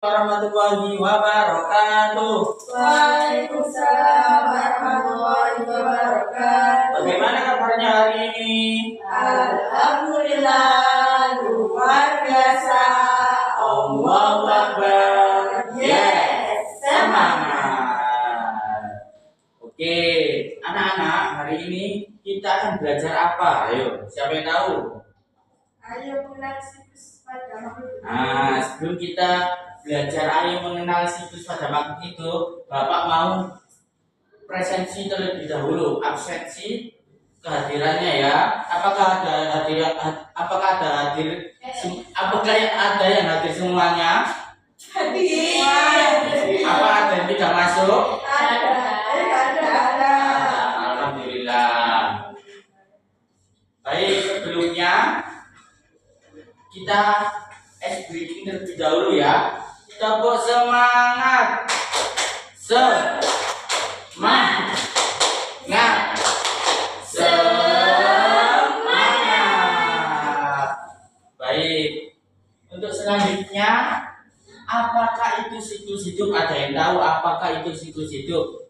Warahmatullahi wabarakatuh. Waalaikumsalam warahmatullahi wabarakatuh. Bagaimana kabarnya hari ini? Alhamdulillah, luar biasa. Allahu Akbar. Yes, Semangat. Oke, anak-anak, hari ini kita akan belajar apa? Ayo, siapa yang tahu? Ayo mulai siklus pada makhluk. Nah, sebelum kita belajar ayo mengenal siklus pada makhluk itu, Bapak mau presensi terlebih dahulu, absensi kehadirannya ya. Apakah ada apakah ada yang hadir semuanya? Hadir. Apa ada yang tidak masuk? Ada. Alhamdulillah. Baik, sebelumnya kita ice breaking terlebih dahulu ya. Kita buat semangat. Semangat. Baik. Untuk selanjutnya, apakah itu siklus hidup? Ada yang tahu apakah itu siklus hidup?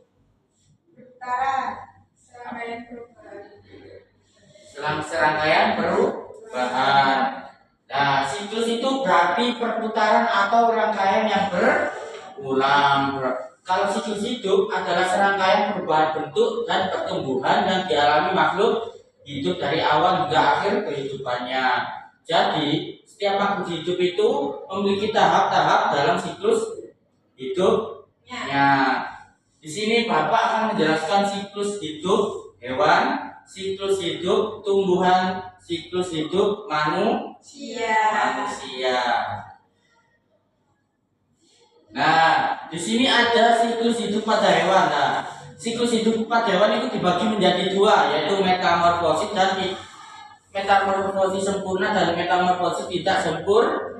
Serangkaian perubahan. Nah, siklus itu berarti perputaran atau rangkaian yang berulang. Kalau siklus hidup adalah serangkaian perubahan bentuk dan pertumbuhan yang dialami makhluk hidup dari awal hingga akhir kehidupannya. Jadi, setiap makhluk hidup itu memiliki tahap-tahap dalam siklus hidupnya. Di sini Bapak akan menjelaskan siklus hidup hewan, siklus hidup tumbuhan, siklus hidup manusia. Nah, di sini ada siklus hidup pada hewan. Nah, siklus hidup pada hewan itu dibagi menjadi dua, yaitu metamorfosis dan metamorfosis sempurna dan metamorfosis tidak sempurna.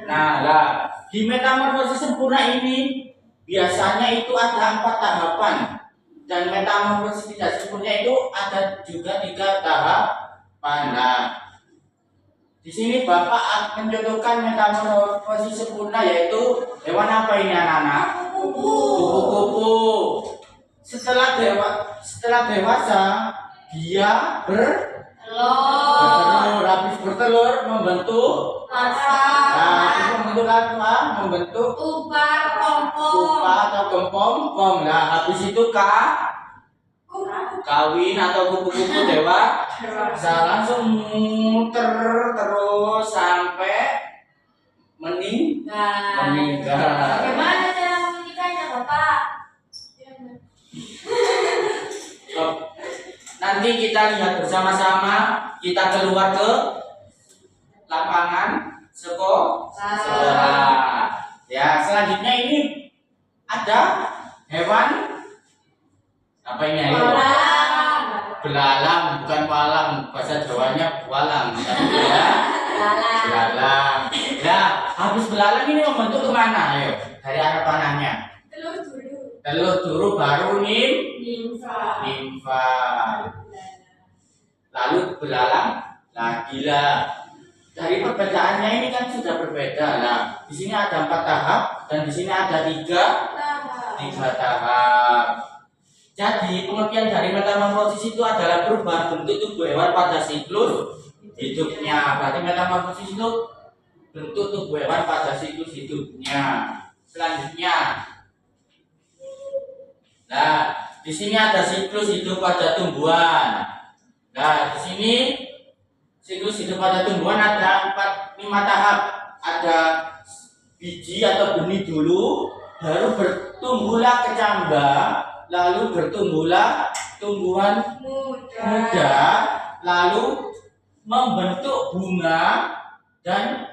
Nah, di metamorfosis sempurna ini biasanya itu ada 4 tahapan, dan metamorfosis tidak sempurna itu ada juga 3 tahapan. Nah, di sini Bapak mencontohkan metamorfosis sempurna, yaitu hewan apa ini anak-anak? Kupu-kupu. Setelah dewasa dia bertelur. Habis bertelur membentuk larva, membentuk pupa atau kepompong. Nah, habis itu kawin atau kupu-kupu dewasa, langsung muter terus sampai meninggal. Bagaimana cara menikahnya, Bapak? Nanti kita lihat bersama-sama. Kita keluar ke lapangan sekolah. Ya, selanjutnya ini ada hewan apa ini? Belalang, bukan walang, bahasa Jawanya walang, ya. Belalang. Ya, habis belalang ini membentuk kemana? Ayo, dari arah panahnya. Telur dulu baru nimfa. Lalu belalang lagi lah. Dari perbedaannya ini kan sudah berbeda. Nah, di sini ada 4 tahap dan di sini ada 3 tahap. Jadi pengertian dari metamorfosis itu adalah perubahan bentuk tubuh hewan pada siklus hidupnya. Berarti metamorfosis itu bentuk tubuh hewan pada siklus hidupnya. Selanjutnya, nah, di sini ada siklus hidup pada tumbuhan. Nah, di sini siklus hidup pada tumbuhan ada 5 tahap. Ada biji atau benih dulu, baru bertumbuhlah kecambah, lalu bertumbuhlah tumbuhan muda, lalu membentuk bunga dan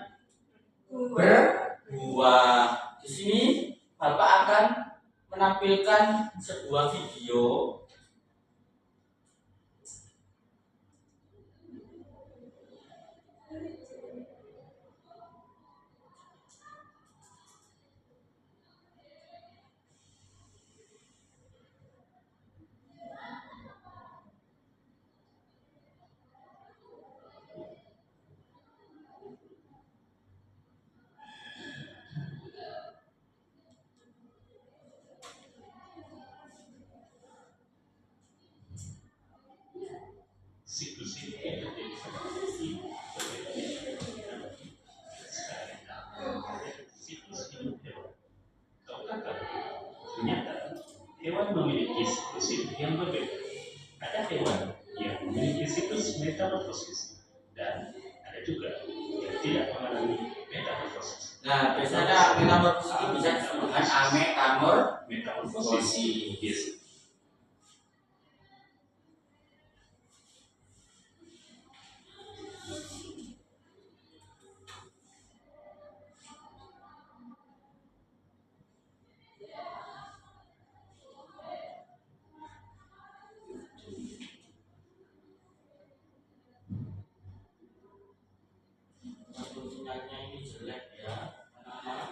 berbuah. Di sini Bapak akan menampilkan sebuah video. hewan memiliki siklus hidup yang berbeda. Ada hewan yang memiliki siklus metamorfosis dan ada juga yang tidak mengalami metamorfosis. Nah, biasanya metamorfosis itu bisa disebut dengan Metamorfosis ametamorfosis. biasa. Waktu sinyalnya ini jelek ya. Anak-anak.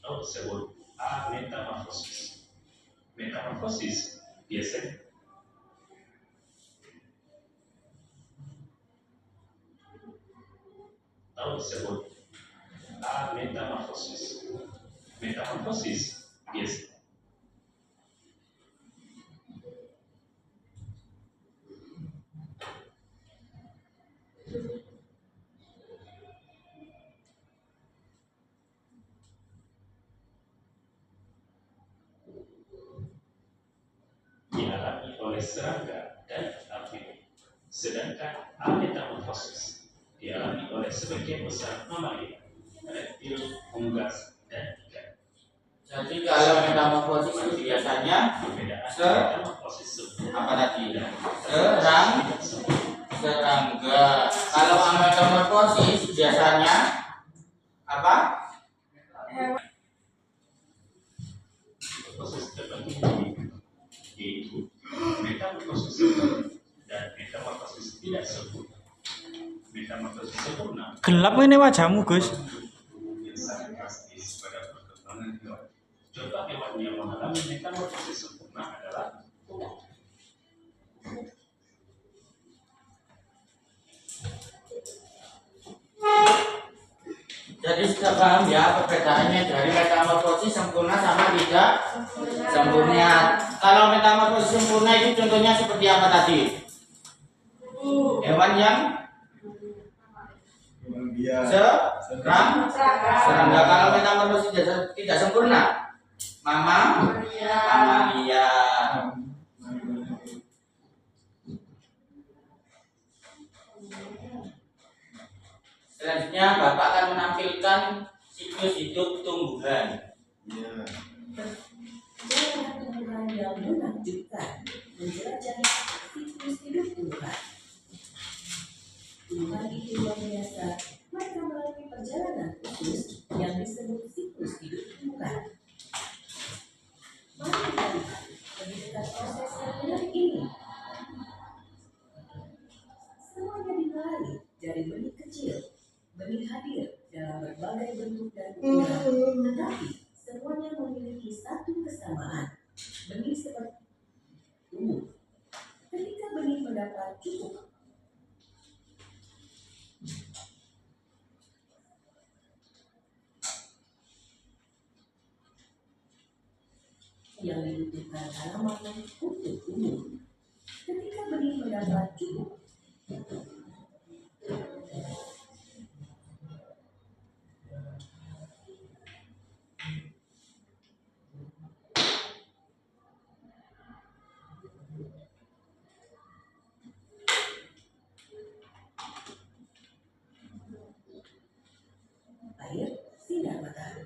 Atau disebut ametamorfosis. Metamorfosis biasanya atau disebut ametamorfosis. Metamorfosis biasa dialami oleh serangga dan amfibi, sedangkan ametamorfosis dialami oleh sebagian besar mamalia, reptil, unggas, dan ikan. Jadi kalau metamorfosis itu biasanya Perbedaan metamorfosis apa tadi? dan Serangga. Kalau ametamorfosis biasanya apa? proses terbagi yaitu metamorfosis sempurna dan metamorfosis tidak sempurna. Metamorfosis sempurna Gelap ini wajahmu, Gus. yang sangat drastis pada perkembangan hewan. Contoh hewan yang mengalami metamorfosis sempurna adalah ular. Jadi sudah paham ya perbedaannya dari metamorfosis sempurna sama tidak sempurna. Kalau metamorfosis sempurna itu contohnya seperti apa tadi? Hewan yang serangga. Kalau metamorfosis tidak sempurna, mamalia. Selanjutnya Bapak akan menampilkan siklus hidup tumbuhan. Cara tumbuhan yang menakjubkan menjelajahi siklus hidup tumbuhan. Tumbuhan itu luar biasa, mereka melalui perjalanan khusus yang disebut siklus hidup tumbuhan. Mari kita lihat lebih dekat proses yang menarik ini. Semuanya dimulai dari benih kecil. Benih hadir dalam berbagai bentuk dan ukuran, tetapi semuanya memiliki satu kesamaan. Benih seperti tumbuh. Ketika benih mendapat cukup yang dibutuhkan tanaman untuk tumbuh. Ketika benih mendapat cukup air, sinar matahari.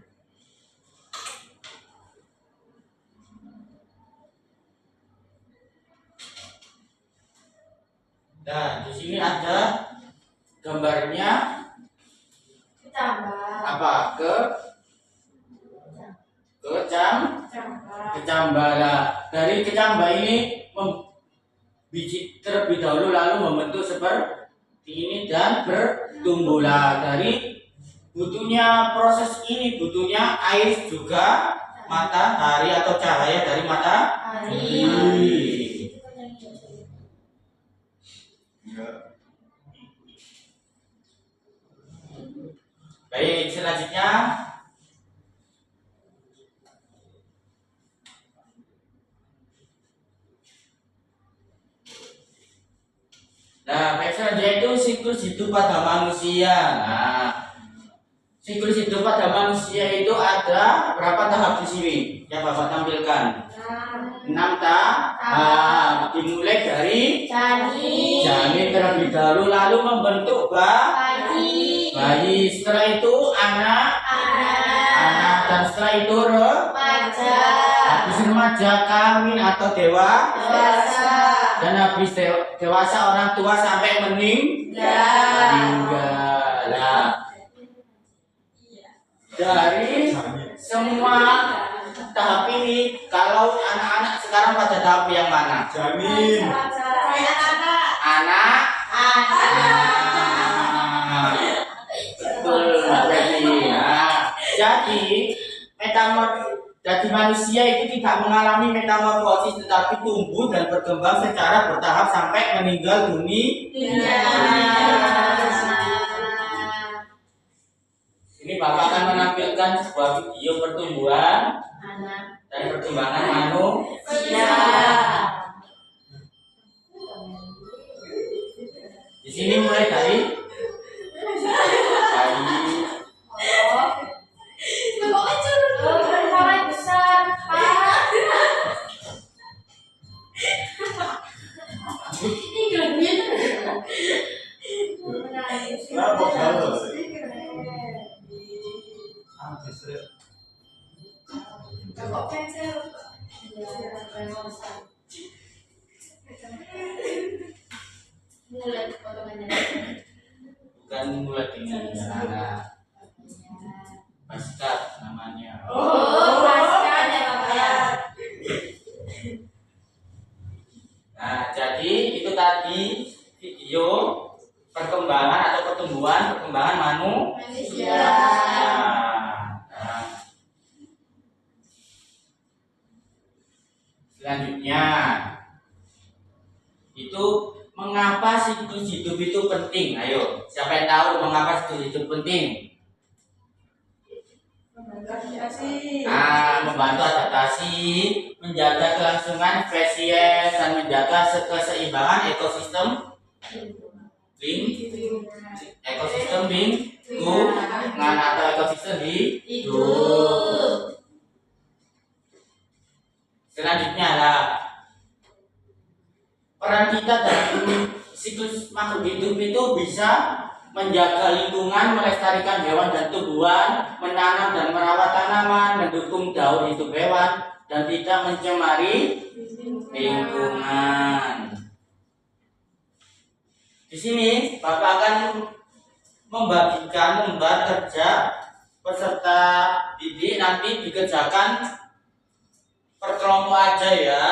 Dan di sini ada gambarnya Kecambah. apa? Kecambah. Dari kecambah ini biji terlebih dahulu lalu membentuk seperti ini dan bertumbuhlah. Dari butuhnya proses ini butuhnya air juga matahari atau cahaya dari matahari. Baik, selanjutnya Nah, baik selanjutnya itu siklus hidup pada manusia. Nah, siklus hidup pada manusia itu ada berapa tahap di sini yang Bapak tampilkan? 6 tahap. Dimulai dari janin terlebih dahulu, lalu membentuk bayi. Setelah itu anak, dan setelah itu habis remaja, kawin atau dewasa, dan habis dewasa orang tua sampai meninggal. Nah, dari semua tahap ini, kalau anak-anak sekarang pada tahap yang mana? Jamin. Anak. Betul, Mbak Betty. Nah, jadi jadi manusia itu tidak mengalami metamorfosis, tetapi tumbuh dan berkembang secara bertahap sampai meninggal dunia. Ini Bapak akan menampilkan sebuah video pertumbuhan dan perkembangan manusia. Di sini mulai dari bayi. Kenapa kalau? Bukan mulai dengan anak pasca namanya. Nah, jadi itu tadi video perkembangan atau perkembangan manusia. Nah, selanjutnya itu mengapa siklus hidup itu penting? Ayo, siapa yang tahu mengapa siklus hidup penting? Membantu adaptasi, menjaga kelangsungan spesies, dan menjaga keseimbangan ekosistem lingkungan atau ekosistem hidup. Selanjutnya lah, peran kita dalam siklus makhluk hidup itu bisa menjaga lingkungan, melestarikan hewan dan tumbuhan, menanam dan merawat tanaman, mendukung daur hidup hewan, dan tidak mencemari lingkungan. Di sini Bapak akan membagikan lembar kerja peserta didik, nanti dikerjakan per kelompok aja ya.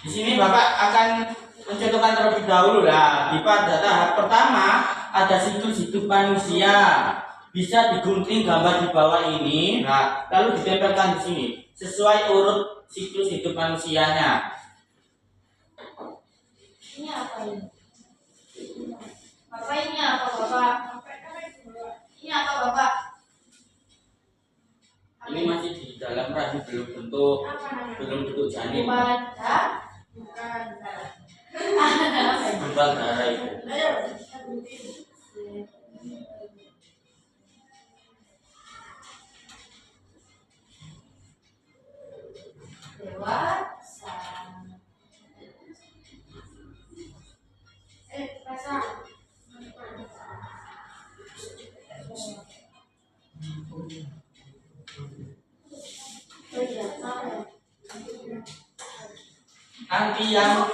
Di sini Bapak akan mencontohkan terlebih dahulu lah. Di pada tahap pertama ada siklus hidup manusia. Bisa digunting gambar di bawah ini. Nah, lalu ditempelkan di sini sesuai urut siklus hidup manusianya. Ini apa ini? Bapak ini apa Bapak? Ini apa Bapak? Ini masih di dalam rahim, belum bentuk janin. Bukan. Kembang darah itu. Dewasa. Pasang. Nanti yang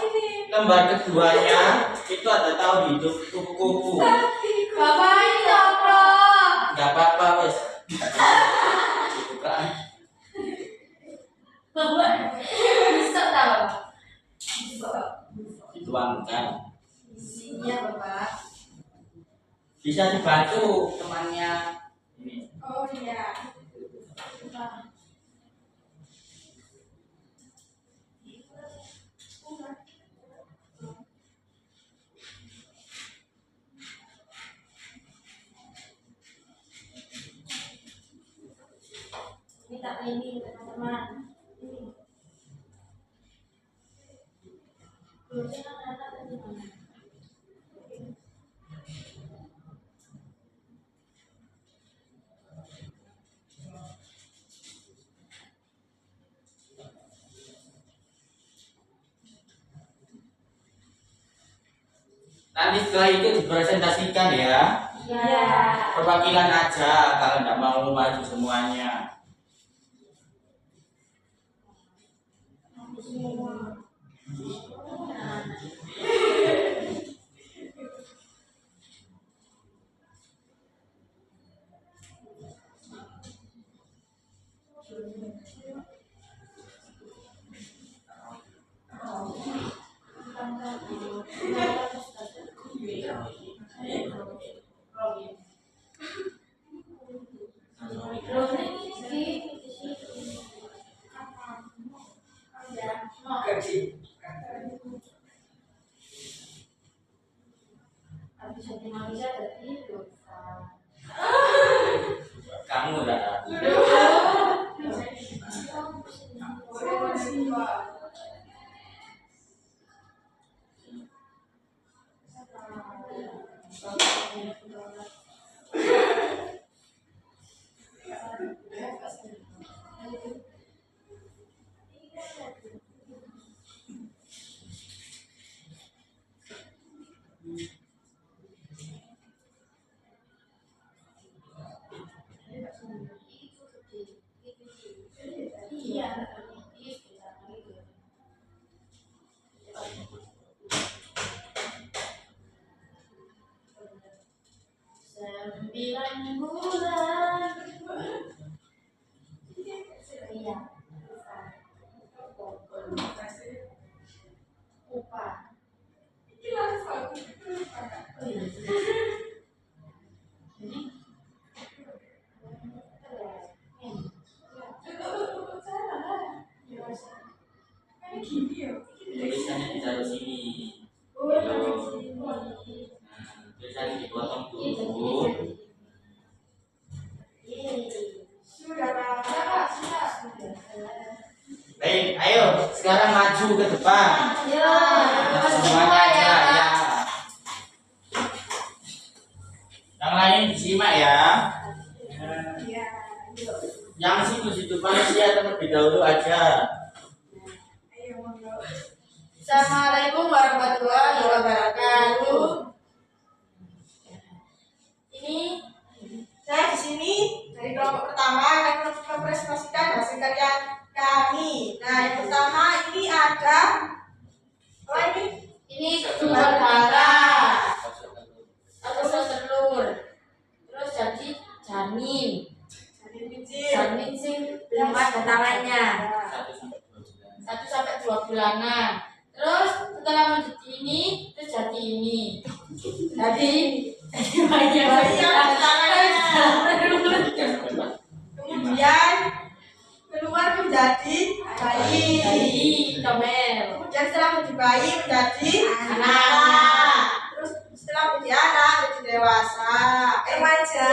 lembar keduanya itu ada tahun hidup kuku-kuku. Bapak ini apa? Enggak apa-apa wes. Bukan. Bapak bisa tahu? Dituangkan. Isinya Bapak. Bisa dibantu temannya ini. Oh iya. ini teman-teman. Ini. Jangan anak teman-teman. Nanti setelah itu dipresentasikan ya. Ya. Perwakilan aja kalau nggak mau maju semuanya. Habis jadi manusia jadi dosa. Kamu udah. Iya. Sembilan bulan. Iya. Upah. Tulisannya ditaruh sini. Tulisannya dipotong dulu. Sudah, Pak. Baik, ayo sekarang maju ke depan. Semuanya aja ya. Yang lain disimak ya. Yang situ-situ manusia terlebih dahulu aja. Assalamualaikum warahmatullahi wabarakatuh. Ini saya di sini dari kelompok pertama akan mempresentasikan hasil karya kami. Nah, yang pertama ini ada apa ini? Ini sumber darah atau telur. Terus jadi janin. Janin sing belum ada tangannya. 1 sampai 2 bulanan. Terus setelah menjadi ini, terus jadi ini. Jadi bayi ada tangannya. Kemudian keluar menjadi bayi. Tomel. Kemudian setelah menjadi bayi menjadi anak. Terus setelah menjadi anak jadi dewasa. Remaja.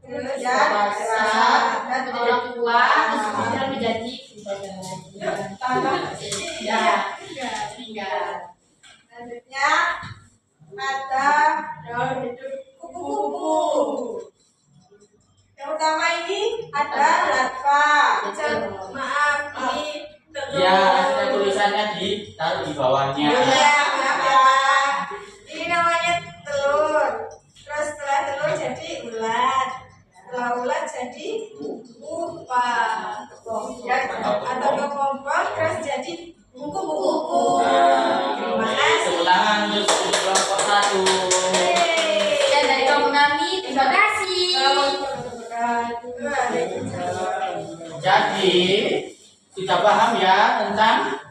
Kemudian dewasa dan orang tua. Terus kemudian menjadi tinggal. Selanjutnya ada daun hidup kupu-kupu. Yang utama ini ada larva. Maaf, ini telur. Ya, ada tulisannya ditaruh di bawahnya. Iya, ini namanya telur. Terus setelah telur jadi ulat. Setelah ulat jadi pupa. Kemudian atau kepompong terus jadi kupu-kupu. Terima kasih. Tepuk tangan untuk kelompok 1. Dan dari kelompok kami, terima kasih. Jadi sudah paham ya tentang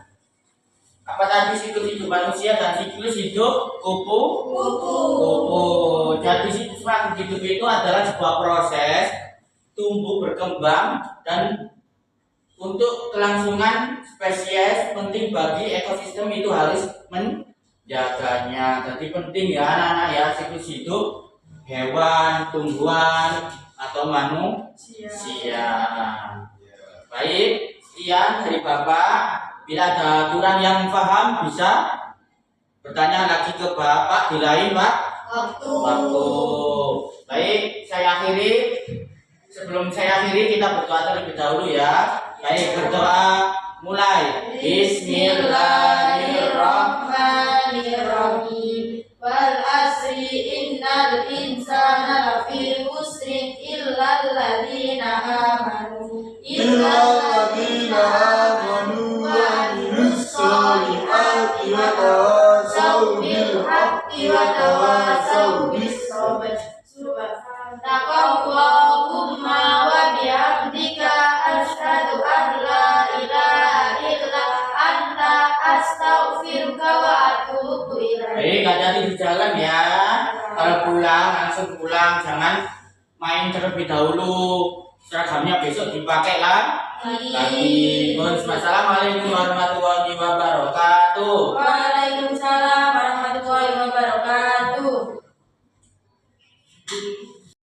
apa tadi siklus hidup manusia dan siklus hidup kupu-kupu. Jadi siklus hidup itu adalah sebuah proses tumbuh berkembang dan untuk kelangsungan spesies penting bagi ekosistem itu harus menjaganya. Jadi penting ya anak-anak ya siklus hidup hewan, tumbuhan atau manusia. Baik, sekian dari Bapak. Bila ada kurang yang paham bisa bertanya lagi ke Bapak di lain waktu. Baik, saya akhiri. Sebelum saya akhiri kita berdoa terlebih dahulu ya. Baik, berdoa mulai. Bismillahirrahmanirrahim. Wal asri innal insana lafi khusrin illal ladzina amanu Illalladzina amanu wa amilus solihati wa tawasaw bil haqqi wa tawasaw bis sabr. Subhanakallahumma wa bihamdika asyhadu an la ilaha illa anta astaghfiruka wa atubu ilaik. Baik, hati-hati di jalan ya. Kalau pulang langsung pulang, jangan main terlebih dahulu. Seragamnya besok dipakai lagi. Assalamualaikum warahmatullahi wabarakatuh.